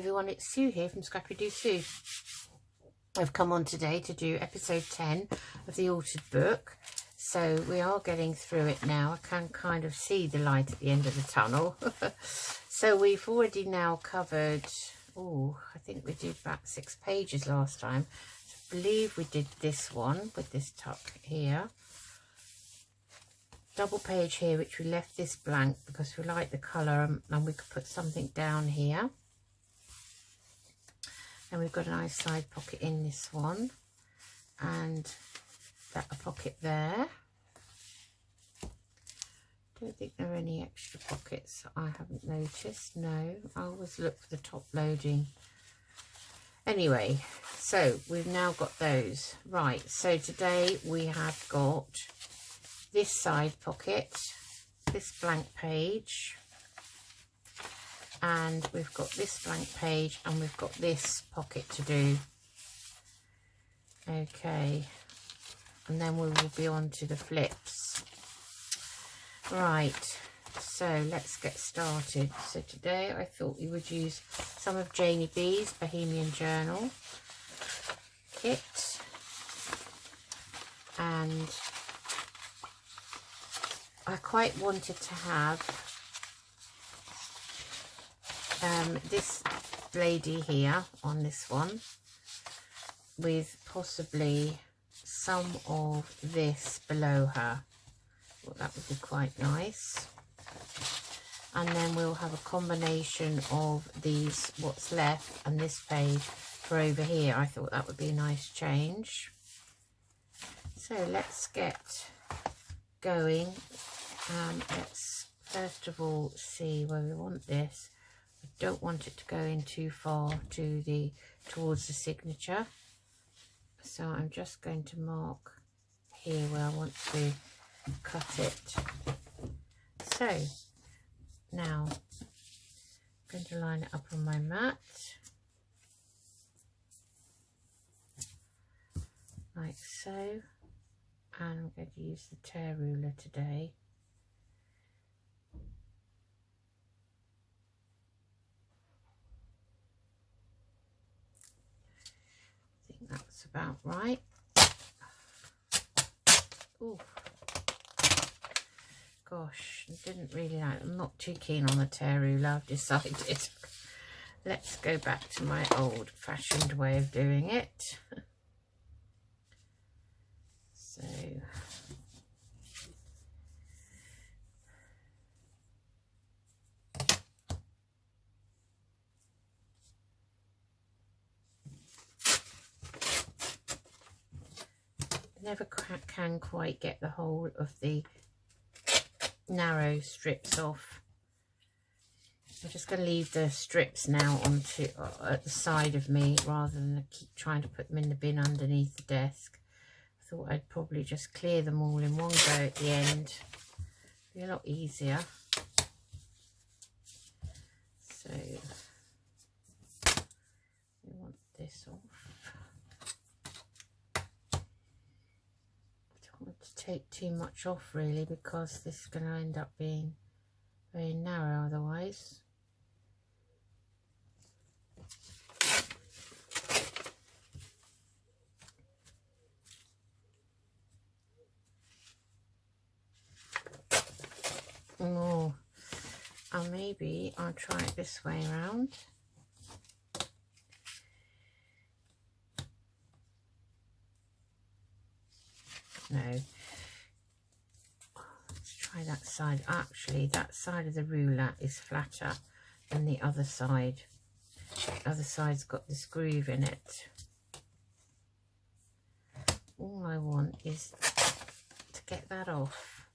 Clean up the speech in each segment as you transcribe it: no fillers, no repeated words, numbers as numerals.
everyone, it's Sue here from Scrappy Do Sue. I've come on today to do episode 10 of the altered book. So we are getting through it now. I can kind of see the light at the end of the tunnel. So we've already now covered, I think we did about 6 pages last time. I believe we did this one with this tuck here. Double page here, which we left this blank because we like the colour, and we could put something down here. And we've got a nice side pocket in this one, and a pocket there. Don't think there are any extra pockets I haven't noticed. No, I always look for the top loading. Anyway, so we've now got those. Right, so today we have got this side pocket, this blank page, and we've got this blank page, and we've got this pocket to do. Okay, and then we will be on to the flips. Right, so let's get started. So today I thought we would use some of Janeyb's Bohemian Journal kit, and I quite wanted to have this lady here on this one, with possibly some of this below her. Well, that would be quite nice. And then we'll have a combination of these, what's left, and this page for over here. I thought that would be a nice change. So let's get going. Let's first of all see where we want this. I don't want it to go in too far towards the signature, so I'm just going to mark here where I want to cut it. So now I'm going to line it up on my mat like so, and I'm going to use the tear ruler today. That's about right. Oh gosh, I didn't really like it. I'm not too keen on the tear ruler, I've decided. Let's go back to my old-fashioned way of doing it. So never can quite get the whole of the narrow strips off. I'm just going to leave the strips now onto at the side of me, rather than keep trying to put them in the bin underneath the desk. I thought I'd probably just clear them all in one go at the end. Be a lot easier. So we want this off. To take too much off really, because this is going to end up being very narrow otherwise. And maybe I'll try it this way around. No, let's try that side. Actually, that side of the ruler is flatter than the other side. The other side's got this groove in it. All I want is to get that off.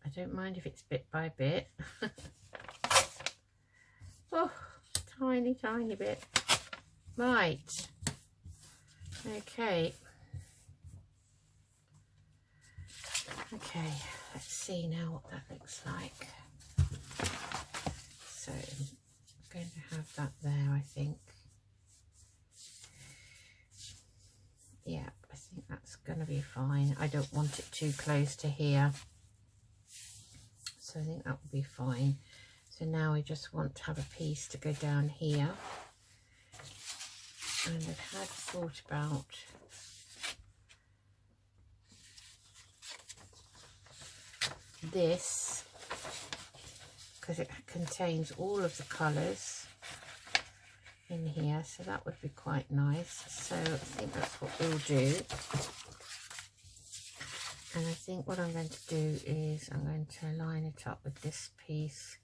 I don't mind if it's bit by bit. Oh, tiny bit. Right. Okay, let's see now what that looks like. So I'm going to have that there, I think. Yeah, I think that's going to be fine. I don't want it too close to here. So so I think that will be fine. So now I just want to have a piece to go down here, and I had thought about this because it contains all of the colours in here, so that would be quite nice. So I think that's what we'll do. And I think what I'm going to do is I'm going to line it up with this piece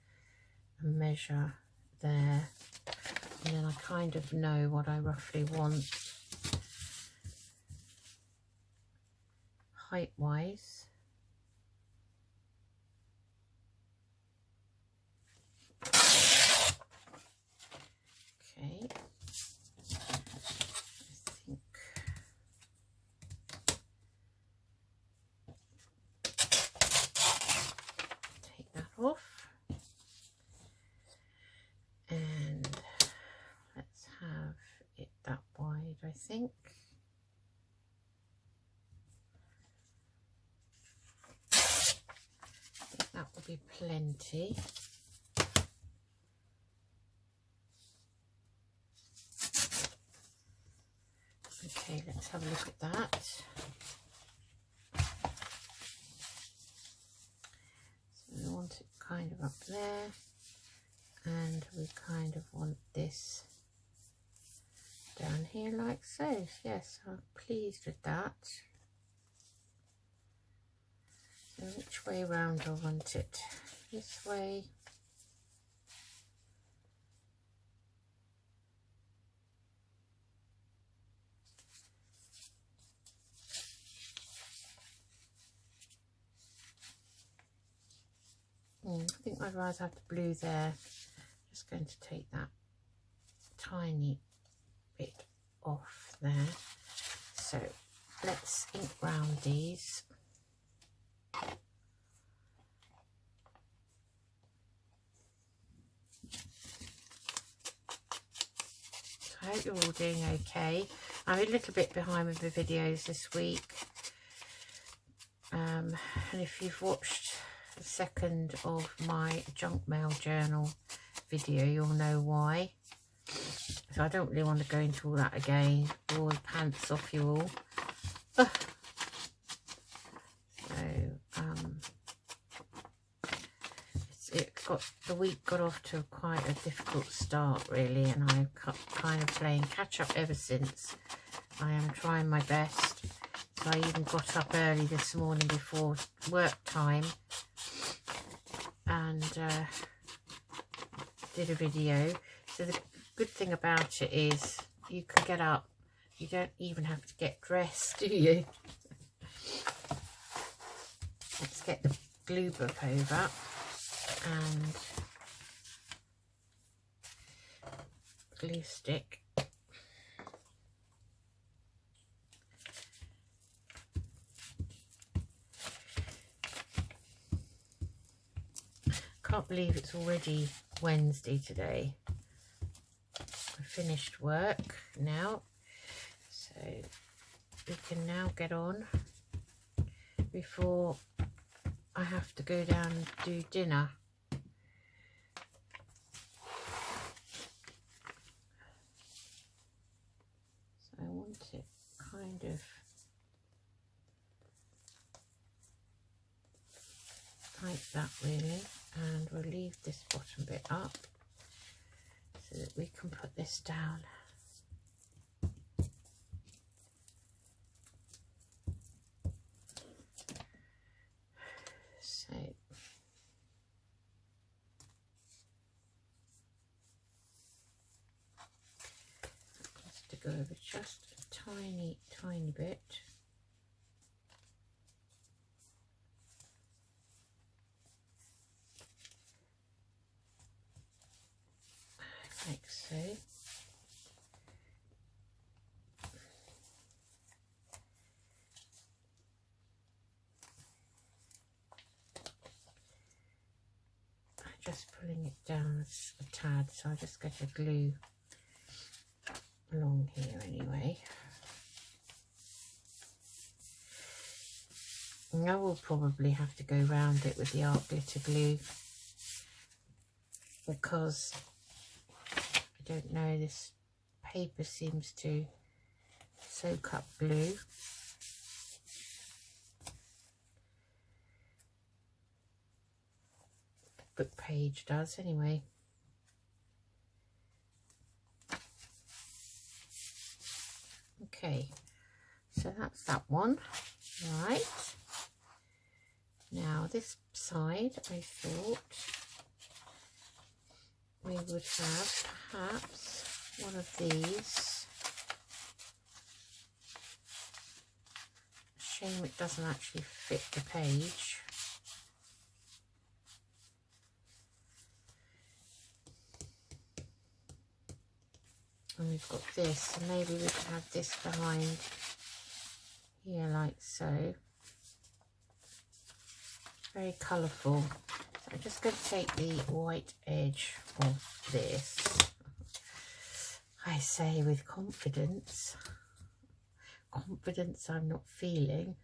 and measure there, and then I kind of know what I roughly want height wise. Okay, I think take that off, and let's have it that wide, I think. That will be plenty. Okay, let's have a look at that. So we want it kind of up there, and we kind of want this down here like so. Yes, I'm pleased with that. So which way round I want it? This way. I think I'd rather have the blue there. Just going to take that tiny bit off there. So let's ink round these. So I hope you're all doing okay. I'm a little bit behind with the videos this week. And if you've watched the second of my junk mail journal video, you'll know why. So I don't really want to go into all that again. Bore the pants off you all. So the week got off to quite a difficult start really, and I've kind of playing catch up ever since. I am trying my best. So I even got up early this morning before work time and did a video. So the good thing about it is you can get up, you don't even have to get dressed, do you? Let's get the glue book over and glue stick. Can't believe it's already Wednesday today. I finished work now, so we can now get on before I have to go down and do dinner. So I want it kind of like that really, and we'll leave this bottom bit up so that we can put this down. So just to go over just a tiny bit. Like so. I'm just pulling it down a tad, so I'll just get a glue along here anyway. I will probably have to go round it with the art glitter glue, because I don't know, this paper seems to soak up glue. The book page does anyway. Okay, so that's that one. Right, now this side, I thought we would have perhaps one of these. Shame it doesn't actually fit the page. And we've got this, so maybe we can have this behind here like so. Very colourful. So I'm just going to take the white edge off this. I say with confidence. Confidence I'm not feeling.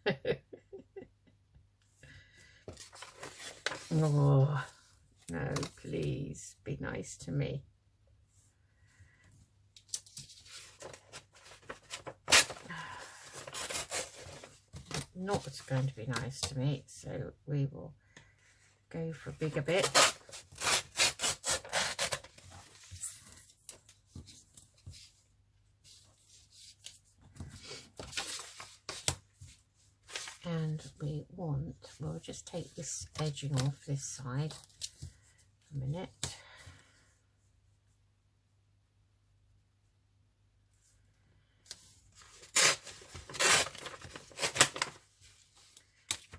Oh, no, please be nice to me. Not going to be nice to me, so we will go for a bigger bit. And we want, we'll just take this edging off this side a minute.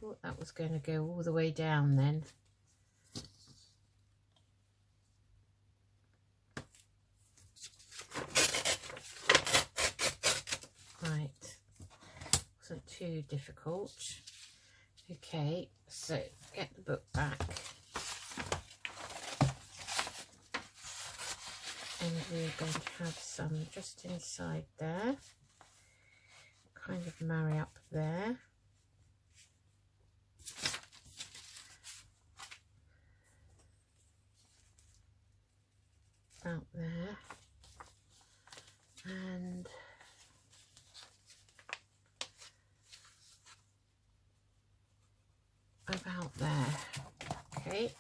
Thought that was going to go all the way down then. Right, wasn't too difficult. Okay, so get the book back. And we're going to have some just inside there. Kind of marry up there. About there. And about there. Okay.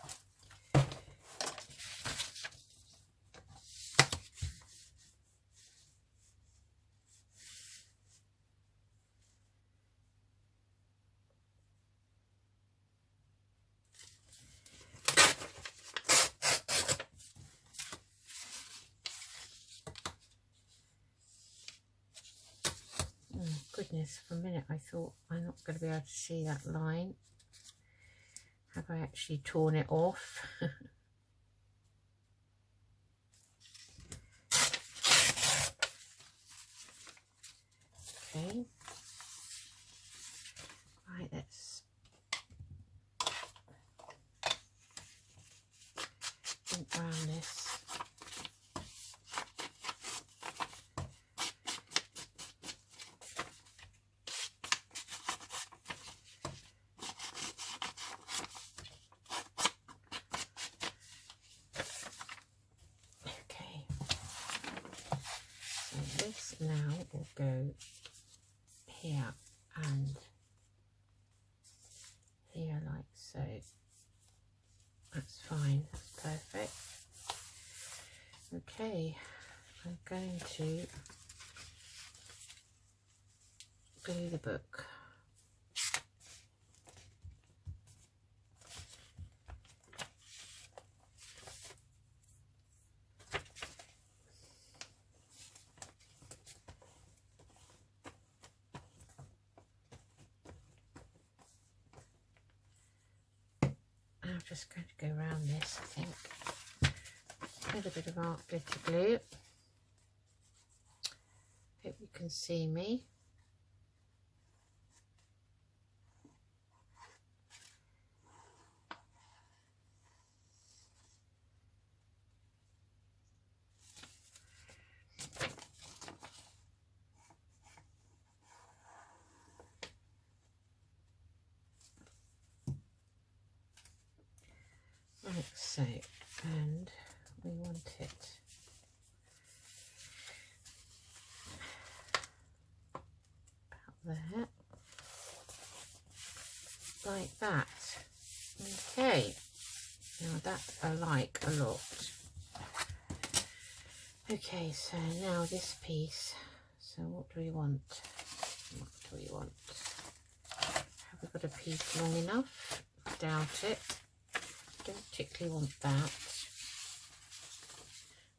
Goodness, for a minute I thought I'm not going to be able to see that line. Have I actually torn it off? Okay. Right, let's think around this. Now we'll go here and here like so. That's fine, that's perfect. Okay, I'm going to glue the book. I'm just going to go around this, I think, with a bit of art glitter glue. Hope you can see me. So, and we want it about there, like that. Okay, now that I like a lot. Okay, so now this piece. So what do we want? What do we want? Have we got a piece long enough? Doubt it. Don't particularly want that.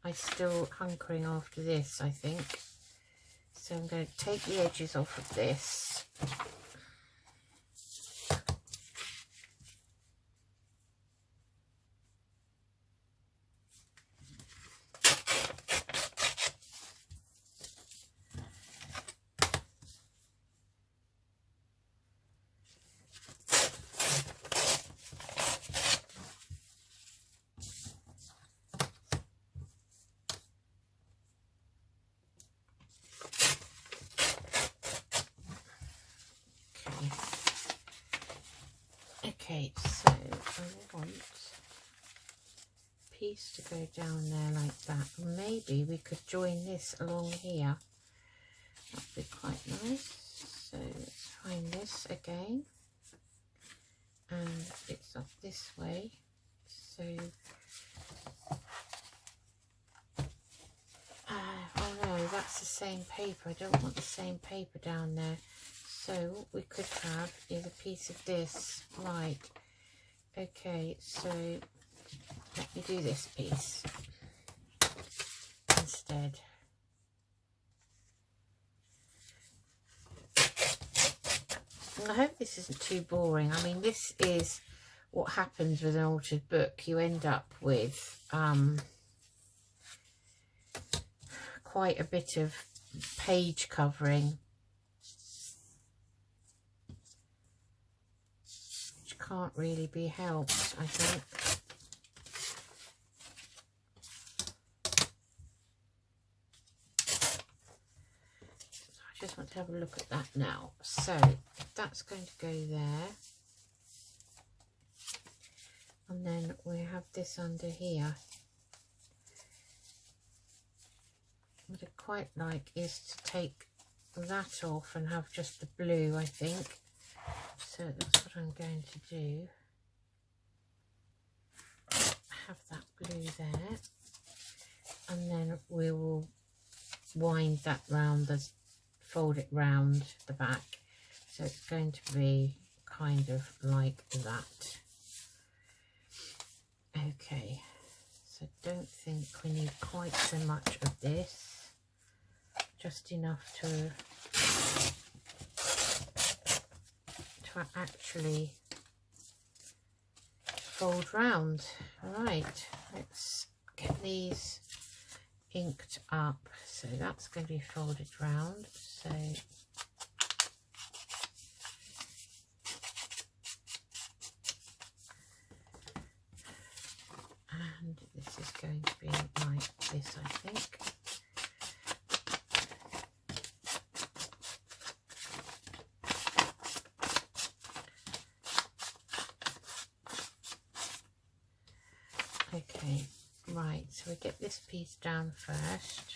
I'm still hunkering after this, I think. So I'm going to take the edges off of this. Okay, so I want a piece to go down there like that. Maybe we could join this along here. That'd be quite nice. So let's find this again. And it's up this way. So, oh no, that's the same paper. I don't want the same paper down there. So what we could have is a piece of this. Right, okay, so let me do this piece instead. And I hope this isn't too boring. I mean, this is what happens with an altered book. You end up with quite a bit of page covering, can't really be helped, I think. So I just want to have a look at that now. So that's going to go there, and then we have this under here. What I'd quite like is to take that off and have just the blue, I think. So that's what I'm going to do. Have that blue there, and then we will wind that round, fold it round the back. So it's going to be kind of like that. Okay, so don't think we need quite so much of this, just enough to actually fold round. Right, let's get these inked up. So that's going to be folded round. So and this is going to be like this, I think. Okay, right, so we get this piece down first.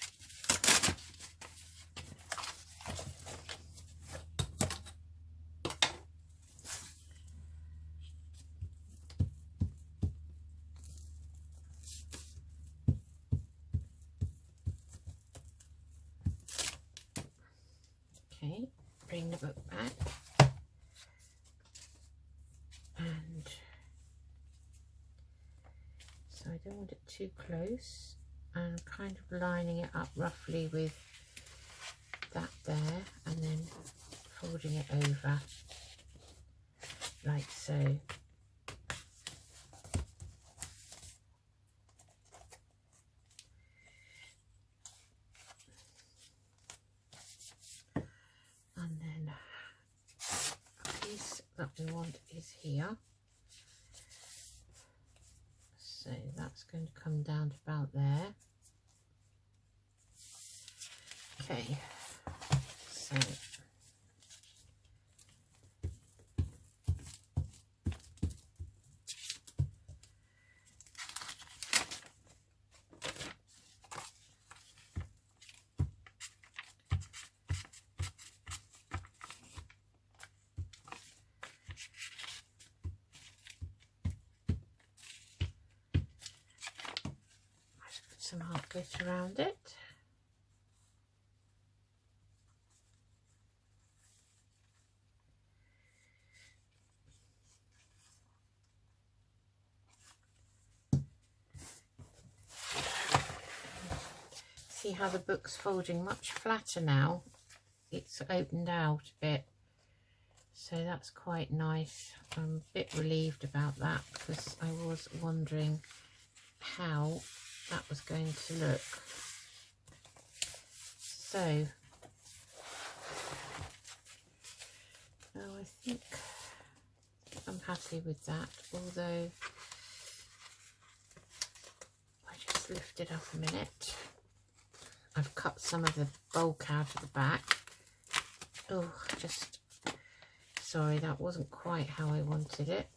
Okay, bring the book back. And so I don't want it too close. I'm kind of lining it up roughly with that there, and then folding it over like so. And then a piece that we want is here. So that's going to come down to about there. Okay, so some hot glitter around it. See how the book's folding much flatter now. It's opened out a bit, so that's quite nice. I'm a bit relieved about that because I was wondering how that was going to look. So, I think I'm happy with that, although I just lift it up a minute. I've cut some of the bulk out of the back. Oh, just sorry, that wasn't quite how I wanted it.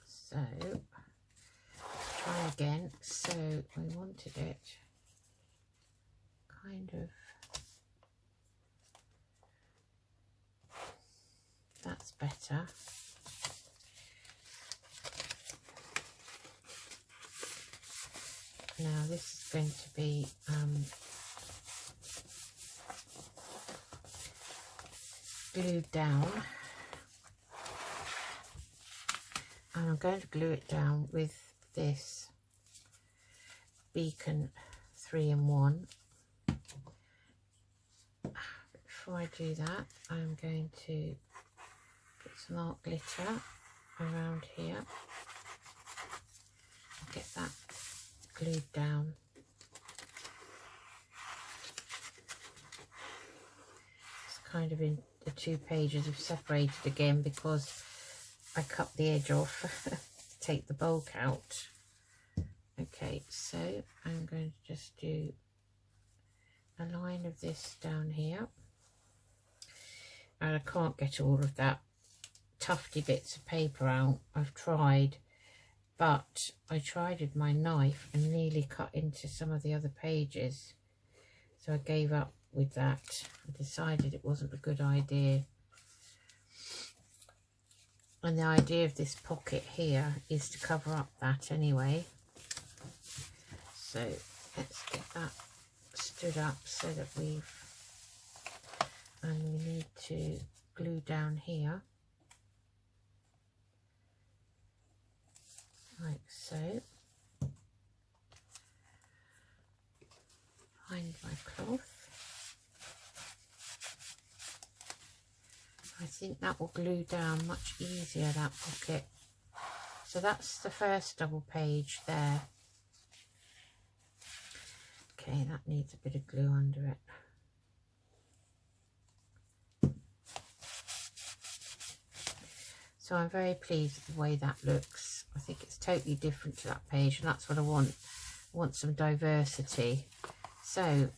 So try again. So I wanted it kind of, that's better. Now this is going to be glued down, and I'm going to glue it down with this Beacon 3-in-1. Before I do that, I'm going to put some art glitter around here, get that glued down. It's kind of in the 2 pages have separated again because I cut the edge off to take the bulk out. Okay, so I'm going to just do a line of this down here, and I can't get all of that tufty bits of paper out. I've tried, but I tried with my knife and nearly cut into some of the other pages, so I gave up with that. I decided it wasn't a good idea. And the idea of this pocket here is to cover up that anyway. So let's get that stood up so that and we need to glue down here like so. Find my cloth. I think that will glue down much easier, that pocket. So that's the first double page there. Okay, that needs a bit of glue under it. So I'm very pleased with the way that looks. I think it's totally different to that page, and that's what I want. I want some diversity. So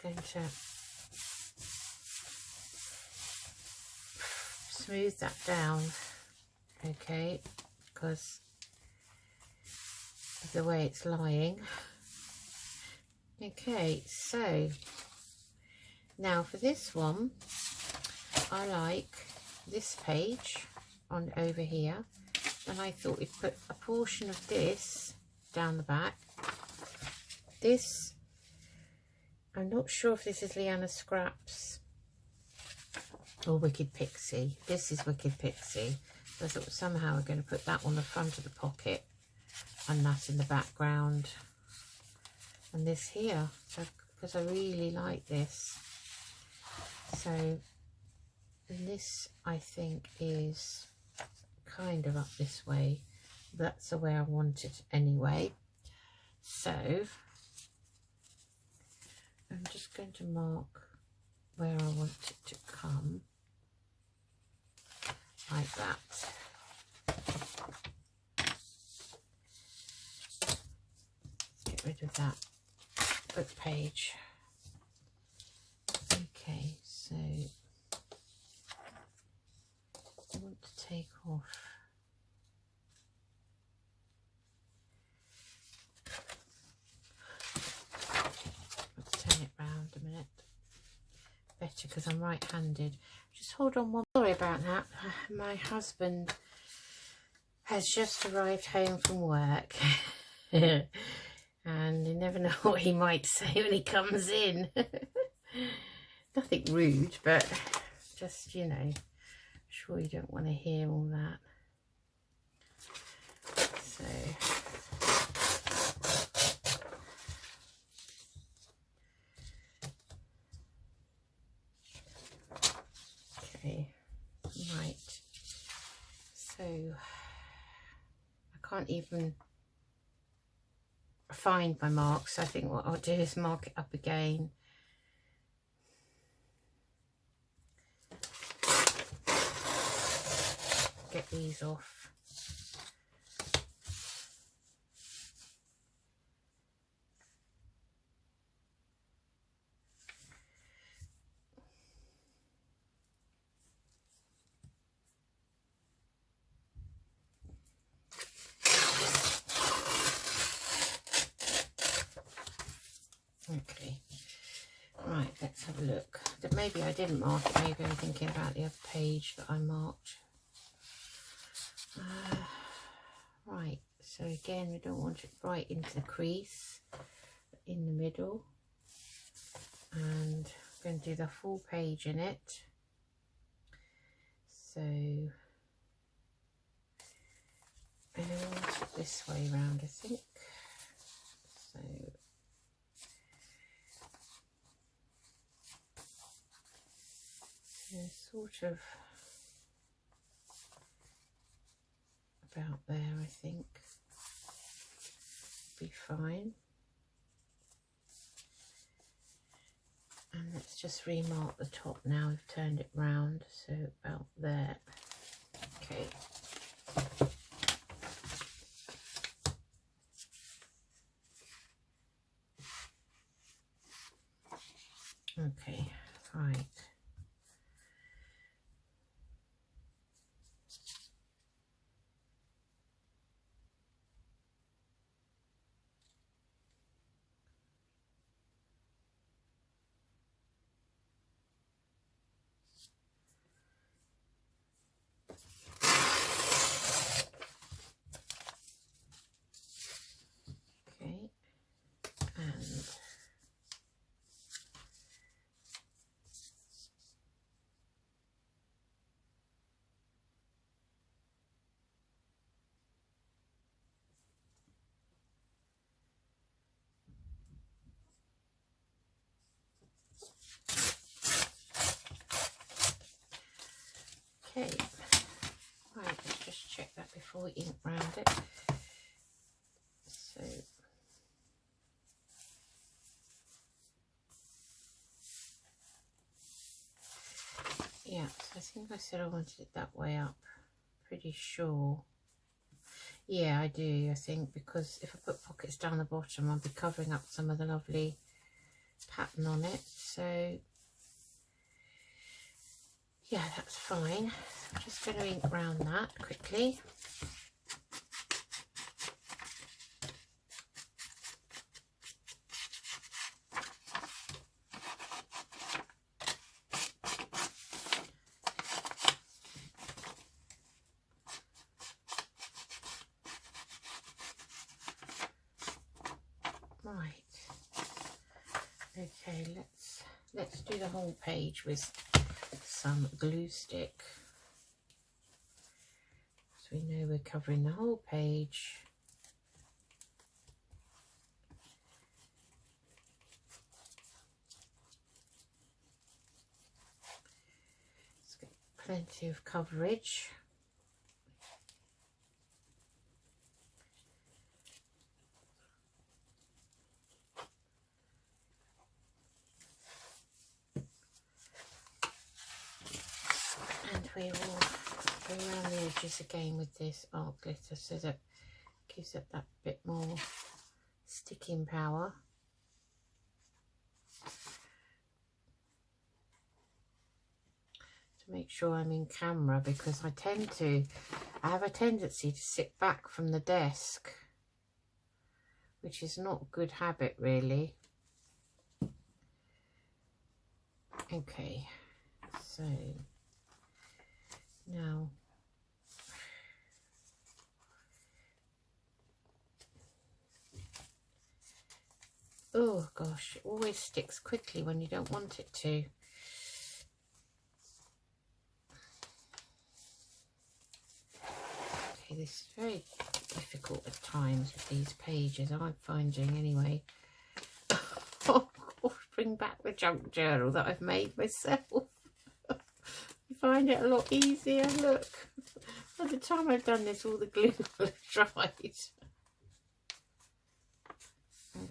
going to smooth that down, okay, because of the way it's lying. Okay, so now for this one, I like this page on over here, and I thought we'd put a portion of this down the back. This, I'm not sure if this is Liana Scrap's or Wicked Pixy. This is Wicked Pixy. So I thought somehow we're going to put that on the front of the pocket and that in the background. And this here, so, because I really like this. So and this I think is kind of up this way. That's the way I want it anyway. So I'm just going to mark where I want it to come, like that. Get rid of that book page. Okay, so I want to take off a minute, better because I'm right-handed. Just hold on one. Sorry about that. My husband has just arrived home from work. And you never know what he might say when he comes in. Nothing rude, but just, you know, I'm sure you don't want to hear all that. So okay, right, so I can't even find my marks. I think what I'll do is mark it up again. Get these off. Okay, right, let's have a look. Maybe I didn't mark it, maybe I'm thinking about the other page that I marked. Right, so again, we don't want it right into the crease, in the middle. And I'm going to do the full page in it. So, and I want it this way round, I think. So, sort of about there, I think, be fine. And let's just remark the top now. We've turned it round, so about there. Okay. Okay, right. Okay, right, let's just check that before we ink round it. So, yeah, so I think I said I wanted it that way up, pretty sure. Yeah, I do, I think, because if I put pockets down the bottom, I'll be covering up some of the lovely pattern on it. So, yeah, that's fine. I'm just going to ink round that quickly. Right. Okay, let's do the whole page with some glue stick, so we know we're covering the whole page. Let's get plenty of coverage. And we will go around the edges again with this art glitter, so that gives it that bit more sticking power. To make sure I'm in camera, because I have a tendency to sit back from the desk, which is not a good habit really. Okay, so now gosh, it always sticks quickly when you don't want it to. Okay, this is very difficult at times with these pages, I'm finding anyway. Oh gosh, bring back the junk journal that I've made myself. I find it a lot easier. Look, by the time I've done this, all the glue will have dried.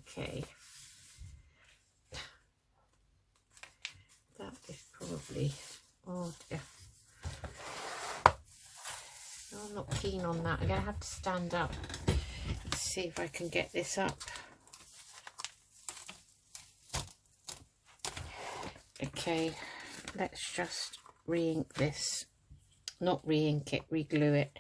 Okay, that is probably, oh dear. No, I'm not keen on that. I'm going to have to stand up. Let's see if I can get this up. Okay, let's just re-ink this. Not re-ink it, re-glue it.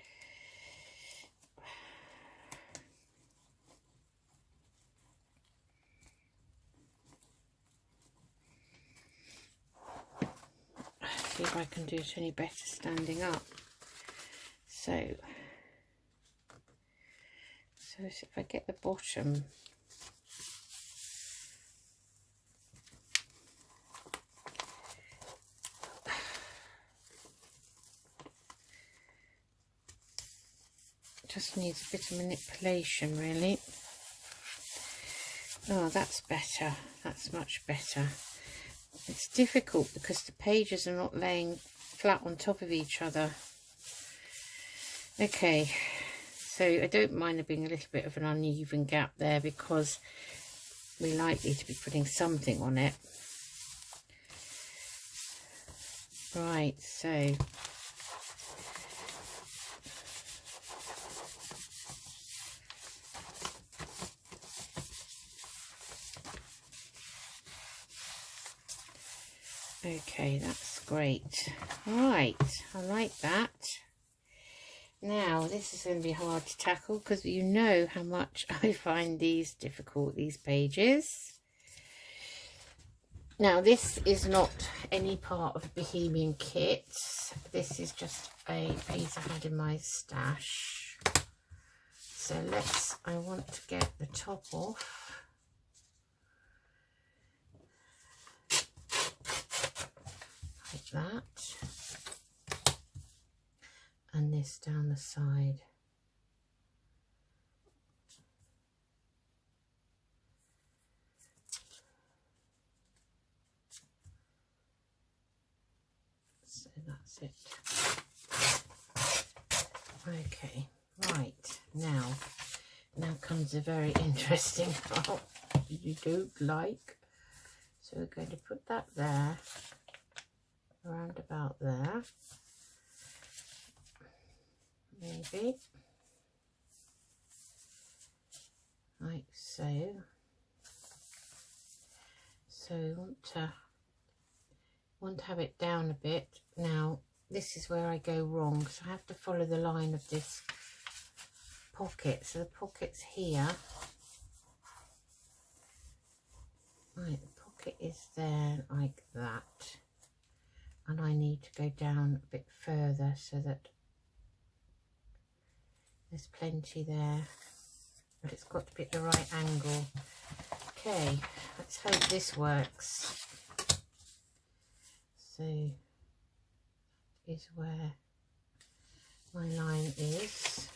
See if I can do it any better standing up. So if I get the bottom, just needs a bit of manipulation really. Oh, that's better. That's much better. It's difficult because the pages are not laying flat on top of each other. Okay, so I don't mind there being a little bit of an uneven gap there because we're likely to be putting something on it. Right, so okay, that's great. Right, I like that. Now this is going to be hard to tackle because you know how much I find these difficult, these pages. Now this is not any part of a Bohemian kit. This is just a piece I had in my stash. So I want to get the top off. Like that. And this down the side. So that's it. Okay, right, now comes a very interesting part you don't like. So we're going to put that there, around about there. Maybe like so. So we want to have it down a bit. Now this is where I go wrong, because I have to follow the line of this pocket. So the pocket's here. Right, the pocket is there like that, and I need to go down a bit further so that there's plenty there, but it's got to be at the right angle. Okay, let's hope this works. So is where my line is,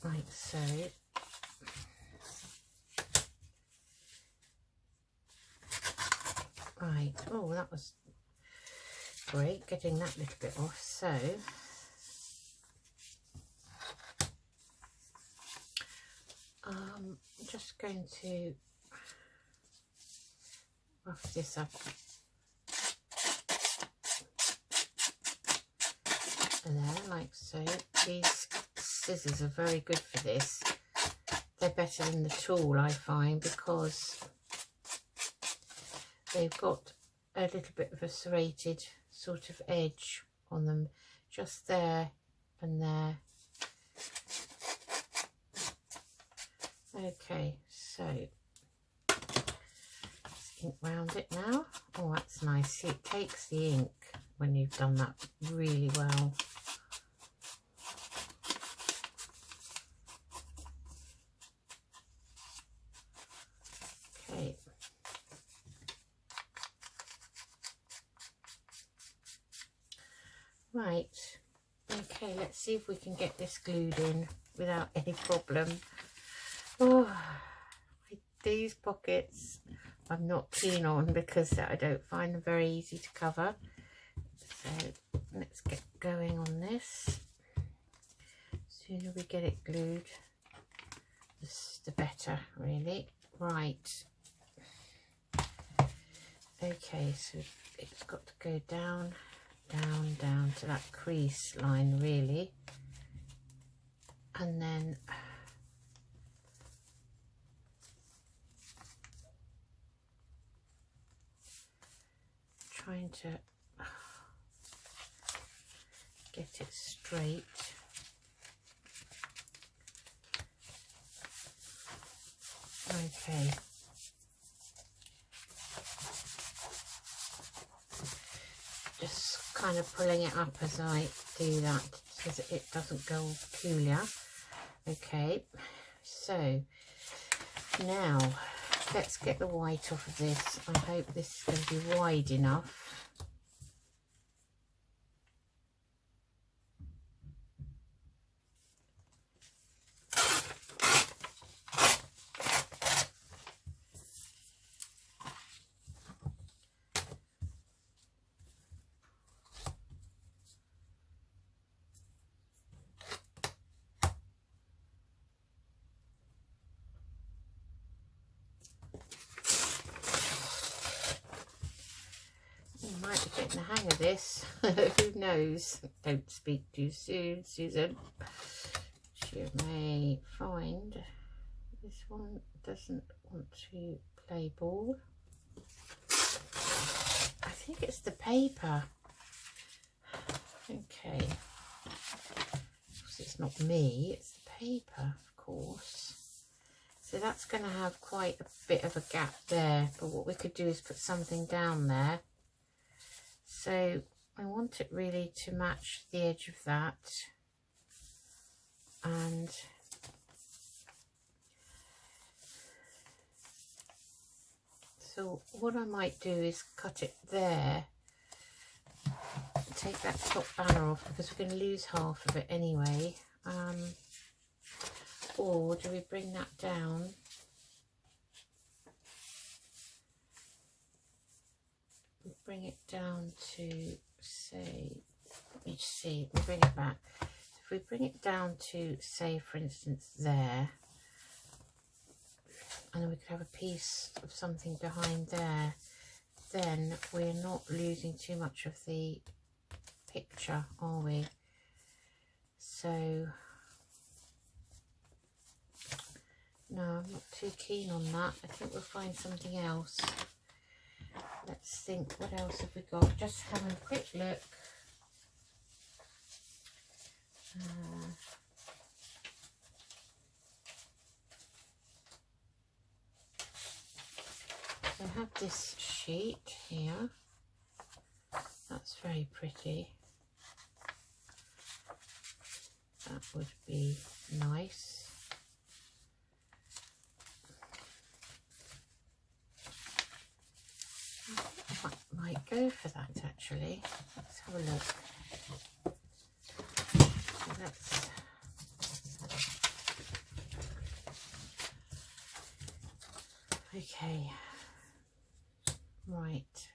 like so. Right, oh, that was great, getting that little bit off. So I'm just going to rough this up there, like so. These scissors are very good for this. They're better than the tool, I find, because they've got a little bit of a serrated sort of edge on them, just there and there. Okay, so let's ink round it now. Oh, that's nice. See, it takes the ink when you've done that really well. Right, okay, let's see if we can get this glued in without any problem. Oh, these pockets I'm not keen on because I don't find them very easy to cover. So let's get going on this. The sooner we get it glued, the better, really. Right. Okay, so it's got to go down, down, down to that crease line, really. And then trying to get it straight. Okay. Just kind of pulling it up as I do that so that it doesn't go peculiar. Okay, so now let's get the white off of this. I hope this is going to be wide enough. Might be getting the hang of this. Who knows? Don't speak too soon, Susan. You may find this one doesn't want to play ball. I think it's the paper. Okay. It's not me, it's the paper, of course. So that's going to have quite a bit of a gap there. But what we could do is put something down there. So I want it really to match the edge of that, and so what I might do is cut it there, take that top banner off because we're going to lose half of it anyway, or do we bring that down? Bring it down to, say, let me see, we'll bring it back. So if we bring it down to, say, for instance, there, and then we could have a piece of something behind there, then we're not losing too much of the picture, are we? So, no, I'm not too keen on that. I think we'll find something else. Let's think, what else have we got? Just having a quick look. So I have this sheet here. That's very pretty. That would be nice. I might go for that actually. Let's have a look. So that's okay. Right.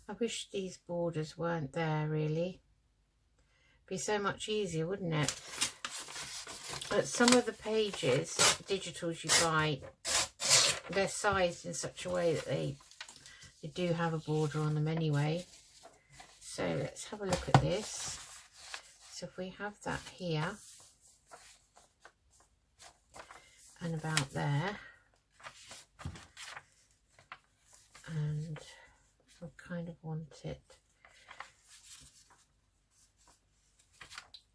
I wish these borders weren't there really, Be so much easier, wouldn't it? But some of the pages, digitals you buy, they're sized in such a way that they do have a border on them anyway. So let's have a look at this. So if we have that here and about there, and I kind of want it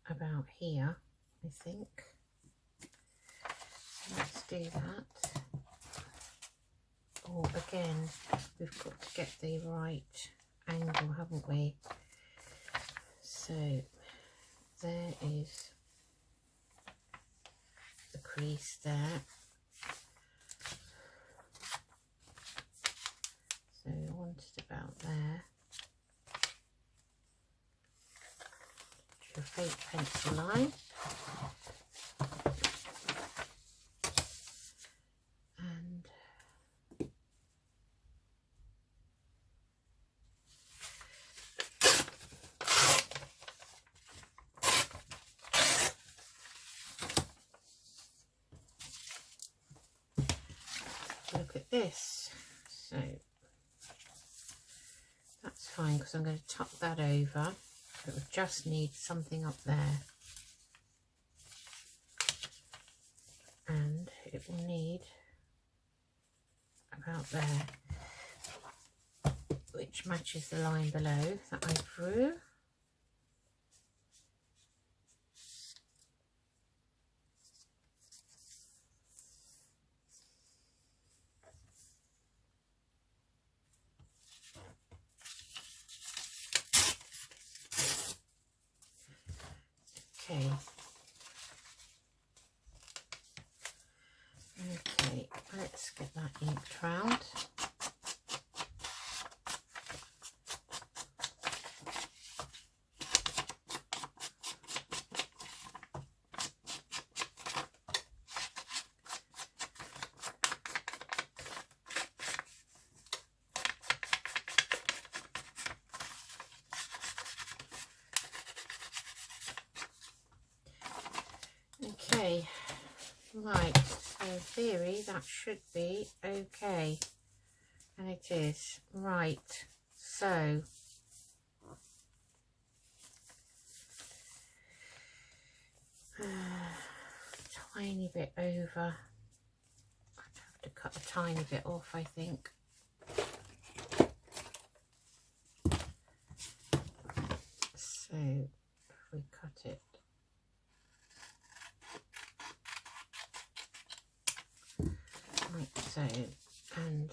about here, I think. So let's do that. Oh, again, we've got to get the right angle, haven't we? So there is the crease there. So I want it about there. Your fake pencil line. And look at this. So that's fine because I'm going to tuck that over. It would just need something up there, and it will need about there, which matches the line below that I drew. Okay, let's get that inked round. Okay, right, so in theory that should be okay, and it is. Right, so tiny bit over. I'd have to cut a tiny bit off, I think. So if we cut it like so, and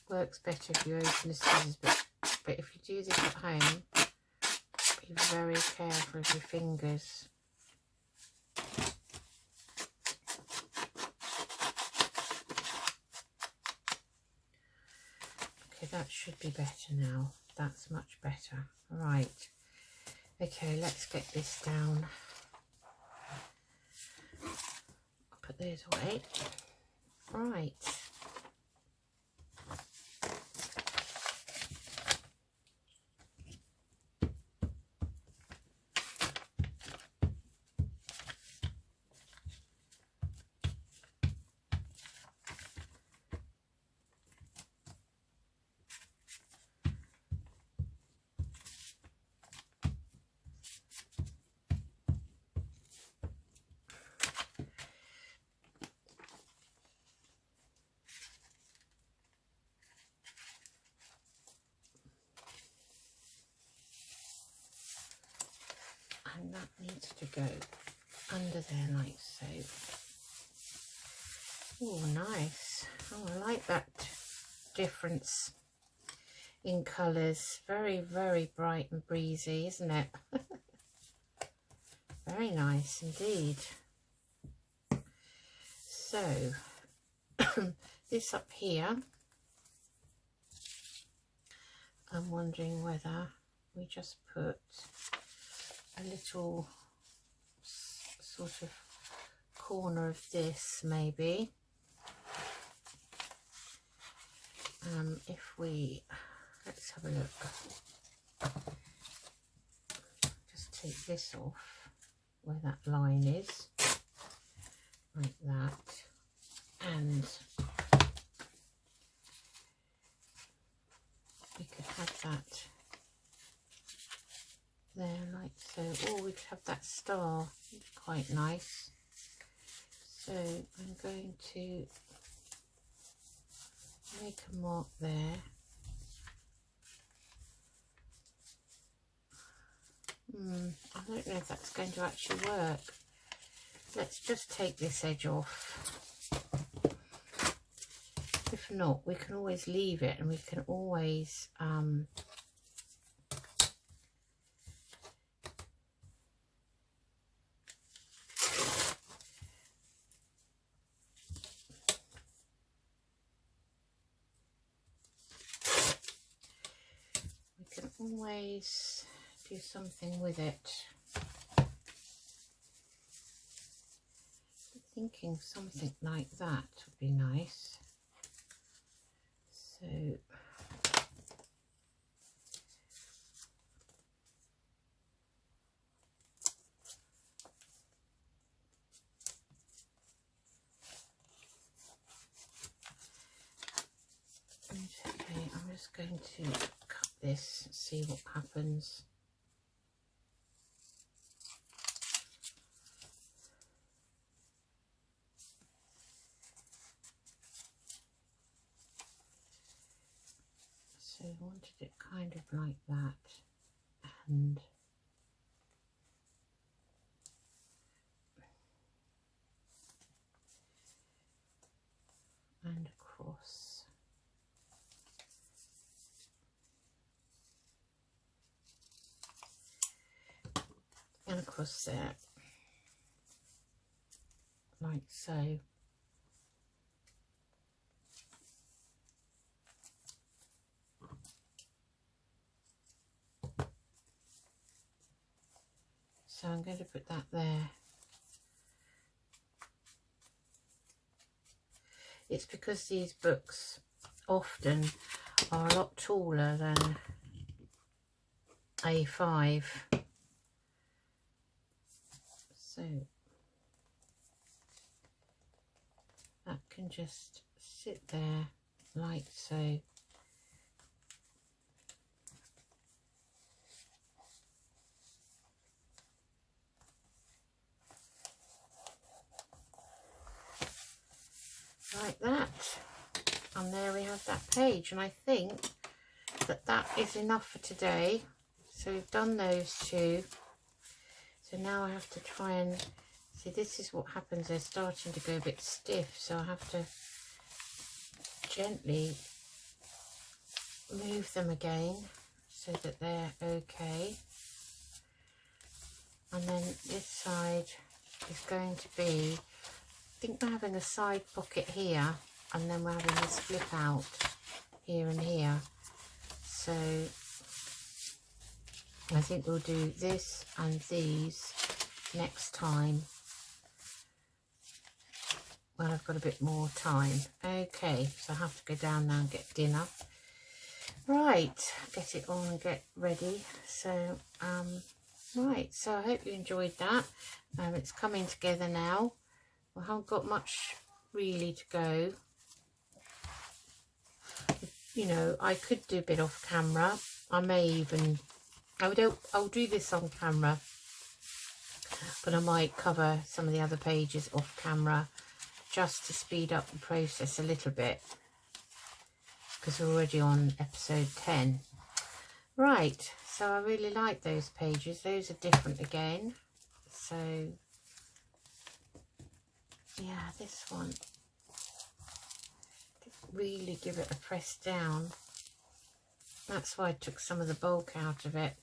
works better if you open the scissors, but if you do this at home, be very careful of your fingers. Okay, that should be better now. That's much better. Right. Okay, let's get this down. I'll put those away. Right. And that needs to go under there like so. Oh, nice. Oh, I like that difference in colours. Very, very bright and breezy, isn't it? Very nice indeed. So, this up here, I'm wondering whether we just put a little sort of corner of this maybe, if we, let's have a look, just take this off where that line is, like that, and we could have that there like so, or we could have that star, which is quite nice. So I'm going to make a mark there. I don't know if that's going to actually work. Let's just take this edge off. If not, we can always leave it, and we can always do something with it. I'm thinking something like that would be nice. So okay, I'm just going to cut this, see what happens. So I wanted it kind of like that, and across. And across there, like so. So I'm going to put that there. It's because these books often are a lot taller than A5. So that can just sit there like so. Like that, and there we have that page, and I think that that is enough for today. So we've done those two, so now I have to try and see, this is what happens, they're starting to go a bit stiff, so I have to gently move them again so that they're okay. And then this side is going to be, I think we're having a side pocket here, and then we're having this flip out here and here. So I think we'll do this and these next time when I've got a bit more time. Okay, so I have to go down now and get dinner. Right, get it on and get ready. So right, so I hope you enjoyed that. It's coming together now. I haven't got much really to go. You know, I could do a bit off camera. I may even, I'll do this on camera, but I might cover some of the other pages off camera just to speed up the process a little bit, because we're already on episode 10. Right, so I really like those pages. Those are different again. So yeah, this one didn't really give it a press down. That's why I took some of the bulk out of it.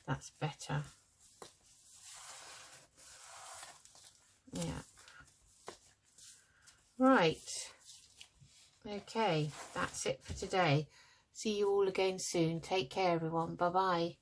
That's better. Yeah. Right. Okay, that's it for today. See you all again soon. Take care, everyone. Bye-bye.